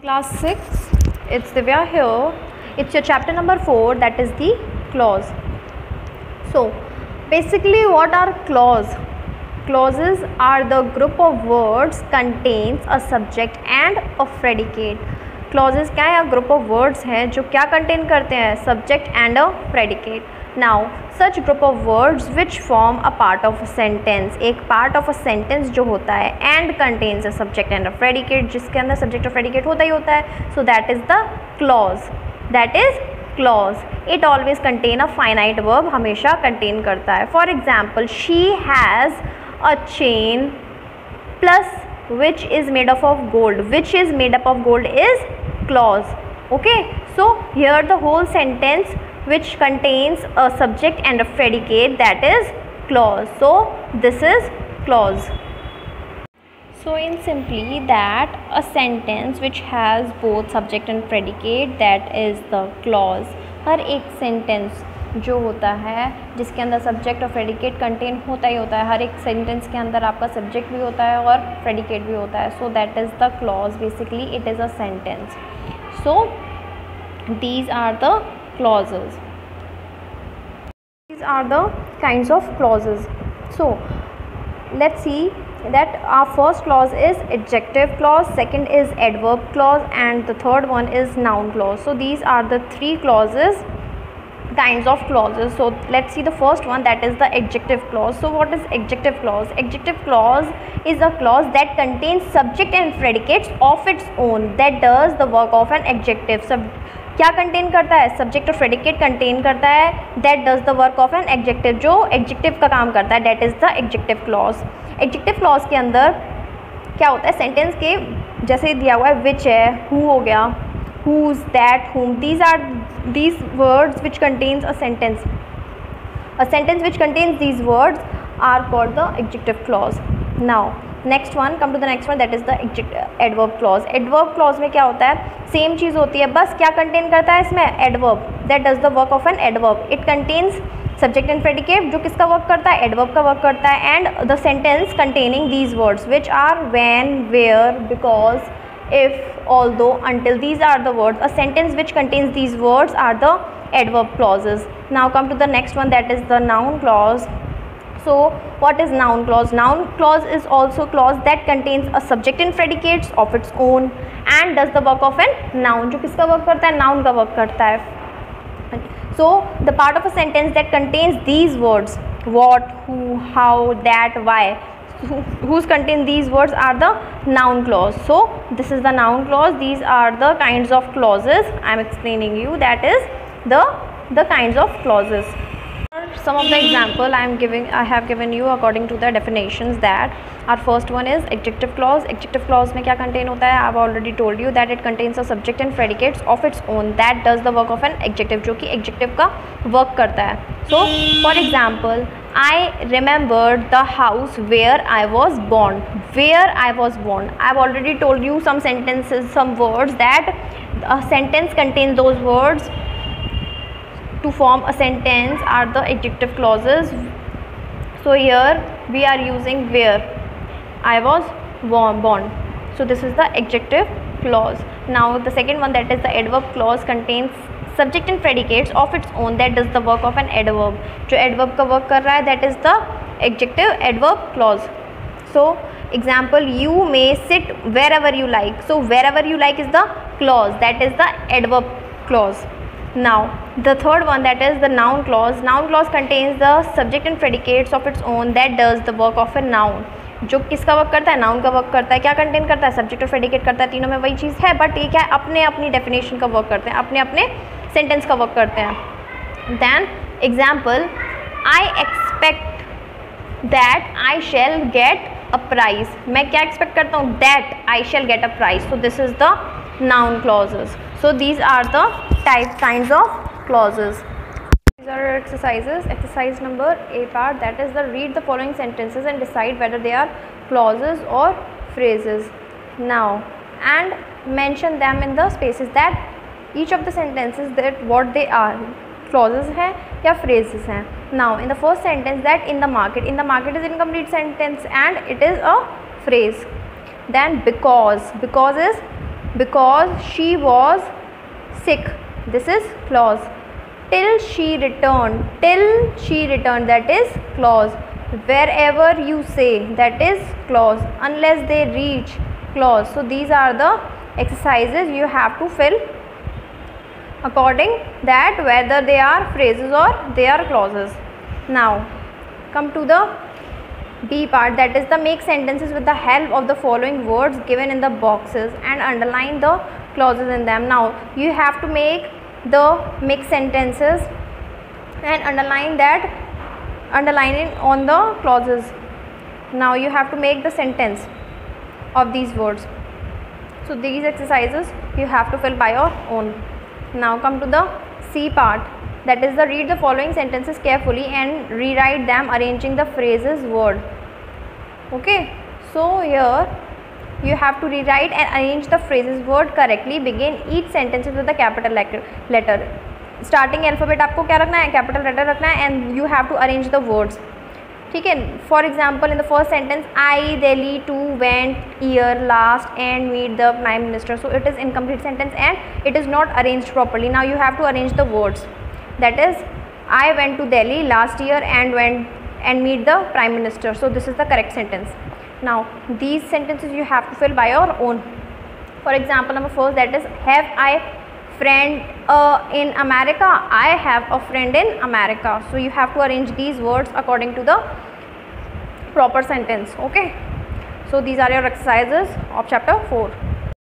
Class 6, it's Divya here. It's your chapter number 4, that is the clause. So basically what are clause? Clauses are the group of words contains a subject and a predicate. Clauses क्या है? Group of words हैं जो क्या contain करते हैं? Subject and a predicate. Now such group of words which form a part of a sentence, एक part of a sentence जो होता है and contains a subject and a predicate, जिसके अंदर सब्जेक्ट और प्रेडिकेट होता ही होता है. So that is the clause. That is clause. It always contain a finite verb, हमेशा कंटेन करता है. For example, she has a chain plus which is made up of gold. Which is made up of gold is clause. Okay, so here the whole sentence which contains a subject and a predicate, that is clause. So this is clause. So in simply that a sentence which has both subject and predicate, that is the clause. हर एक sentence जो होता है जिसके अंदर subject और predicate contain होता ही होता है, हर एक सेंटेंस के अंदर आपका सब्जेक्ट भी होता है और प्रेडिकेट भी होता है. So that is the clause. Basically it is a sentence. So these are the clauses. These are the kinds of clauses. So let's see that our first clause is adjective clause, second is adverb clause, and the third one is noun clause. So these are the three clauses, kinds of clauses. So let's see the first one, that is the adjective clause. So what is adjective clause? Adjective clause is a clause that contains subject and predicates of its own, that does the work of an adjective. सब क्या contain करता है? Subject और predicate contain करता है. That does the work of an adjective, जो adjective का काम करता है. That is the adjective clause. Adjective clause के अंदर क्या होता है? सेंटेंस के जैसे दिया हुआ है विच है, हु हो गया, whose, that, whom, these are these words which contains a sentence. A sentence which contains these words are called the adjective clause. Now next one, come to the next one, that is the adverb clause. Adverb clause में क्या होता है? Same चीज़ होती है, बस क्या contain करता है इसमें? Adverb. That does the work of an adverb. It contains subject and predicate, जो किसका वर्क करता है? एडवर्ब का वर्क करता है. And the sentence containing these words which are when, where, because, if, although, until. These are the words. A sentence which contains these words are the adverb clauses. Now come to the next one, that is the noun clause. So what is noun clause? Noun clause is also clause that contains a subject and predicates of its own and does the work of an noun. जो किसका work करता है? Noun का work करता है. So the part of a sentence that contains these words, what, who, how, that, why, whose contain these words are the noun clause. So this is the noun clause. These are the kinds of clauses I am explaining you. That is the kinds of clauses. Some of the example I have given you according to the definitions. That our first one is adjective clause. Adjective clause में क्या contain होता है? I have already told you that it contains a subject and predicates of its own that does the work of an adjective, जो कि adjective का work करता है. So for example, I remembered the house where I was born. Where I was born. I have already told you some sentences, some words, that a sentence contains those words. To form a sentence are the adjective clauses. So here we are using where I was born. So this is the adjective clause. Now the second one, that is the adverb clause, contains subject and predicates of its own that does the work of an adverb. जो adverb का work कर रहा है, that is the adjective adverb clause. So example, you may sit wherever you like. So wherever you like is the clause, that is the adverb clause. Now the third one, that is the noun clause. Noun clause contains the subject and predicates of its own that does the work of a noun. जो किसका work करता है? Noun का work करता है. क्या contain करता है? सब्जेक्ट और प्रेडिकेट करता है. तीनों में वही चीज़ है, बट ये क्या है? अपने अपनी डेफिनेशन का वर्क करते हैं, अपने अपने सेंटेंस का वर्क करते हैं. Then example, I expect that I shall get a prize. मैं क्या एक्सपेक्ट करता हूँ? That I shall get a prize. So this is the noun clauses. So these are the kinds of clauses. These are exercises. Exercise number A part, that is the read the following sentences and decide whether they are clauses or phrases. Now and mention them in the spaces, that each of the sentences, that what they are, clauses हैं या phrases हैं. Now in the first sentence, that in the market. In the market is incomplete sentence and it is a phrase. Then because is because she was sick. This is clause. Till she returned, that is clause. Wherever you say, that is clause. Unless they reach, clause. So these are the exercises you have to fill according that whether they are phrases or they are clauses. Now come to the B part, that is the make sentences with the help of the following words given in the boxes and underline the clauses in them. Now you have to make the mixed sentences and underline it on the clauses. Now you have to make the sentence of these words. So these exercises you have to fill by your own. Now come to the C part, that is the read the following sentences carefully and rewrite them arranging the phrases word. Okay, so here you have to rewrite and arrange the phrases word correctly. Begin each sentence with a capital letter. Starting alphabet आपको क्या रखना है, capital letter रखना है, and you have to arrange the words. ठीक है. For example, in the first sentence, I Delhi to went here last and meet the Prime Minister. So it is incomplete sentence and it is not arranged properly. Now you have to arrange the words. That is, I went to Delhi last year and meet the Prime Minister. So this is the correct sentence. Now these sentences you have to fill by your own. For example, number first, that is, have I friend in America? I have a friend in America. So you have to arrange these words according to the proper sentence. Okay, so these are your exercises of chapter 4.